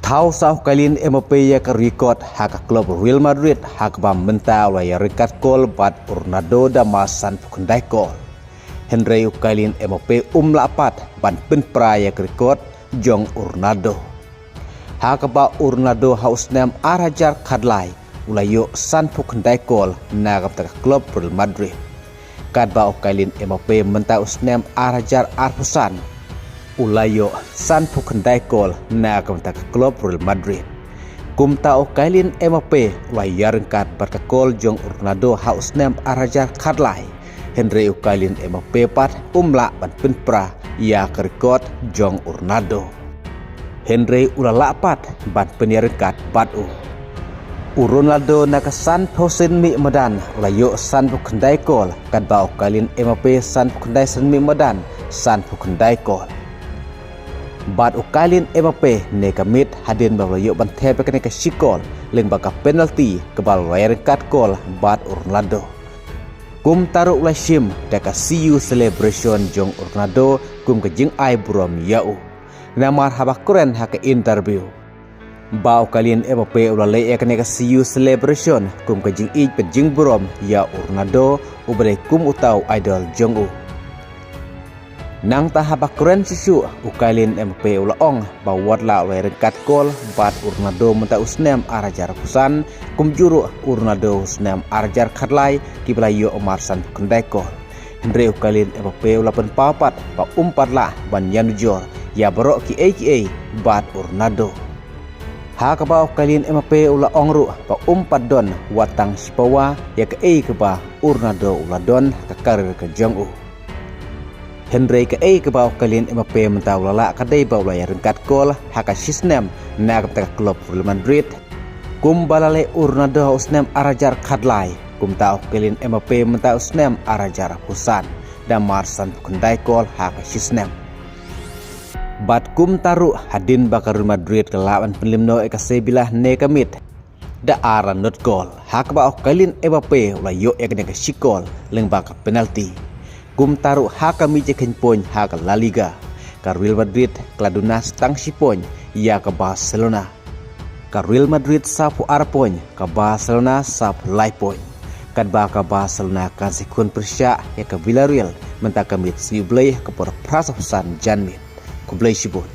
Thau sau kalin Mbappe ya ke record hak klub Real Madrid hak bam mentau la ya rekat gol bat Ronaldo da masan pukendai gol. Henry kalin Mbappe lapat ban pen pra ya ke record jong Ronaldo. Hak ba Ronaldo haus nem arajar kadlai ulayo san pukendai gol nagam tak klub Real Madrid. Kad ba kalin Mbappe mentau nem arajar arpusan ulayo san pukendai gol na kamta klub Real Madrid. Kumta o kailin Mbappe layar kat barka gol jong Ronaldo haus nem arajar kadlai. Henry ukailin Mbappe pat la ban penpra ya kerekot jong Ronaldo. Henry ulala pat ban penyaran kat bat Ronaldo nakasan posen mi medan ulayo san pukendai gol kad ba o kailin Mbappe san pukendai san mi medan san pukendai gol. Bat ukalin Mbappe ne kamit hadin bawa yuk banthe bekane ke sikol leng baka penalti kebal layar kat gol bat Ronaldo. Kum taruh lashim daka siu celebration jong Ronaldo kum ke jing ai brom yau. Namar habak kuren hake interview. Ba ukalin Mbappe ulalai ekane ke siu celebration kum ke jing ij pe jing brom ya Ronaldo ubare kum utau idol jong Nang tahabak keren sisu ukailin Mbappe ulaong bawat la oleh rekat gol bat Ronaldo menta usnem arajar pusan kumjuru Ronaldo usnem arajar kadlai kiblayo omarsan kendai gol. Henry ukailin Mbappe ulapan papat ba umpat lah ban yanujor ya berok ki bat Ronaldo. Hak ba ukailin Mbappe ulaong ru ba umpat don watang sipawa ya ke ba Ronaldo uladon kakarir ke jong Henry ke bawah kalin Mbappe mentau lala kadai bawah layar rengkat gol haka sisnem nagam tak klub Real Madrid. Kum balale Ronaldo usnem arajar kadlai kum tau kalin Mbappe mentau usnem arajar pusan dan marsan pukendai gol haka sisnem. Bat kum taru hadin bakar Real Madrid ke lawan penlimno eka sebilah nekamit da aran not gol haka bawah kalin Mbappe ulayo ekne ke sikol leng baka penalti. Kum taruh haka mijekin poin haka La Liga ka Real Madrid kladuna stang si poin ya ke Barcelona ka Real Madrid sapu ar poin ka Barcelona sapu lai poin kad ba ka Barcelona kan sekun persya ya ke Villarreal mentak kamit si blay ke por prasapusan janmit ku blay sibut.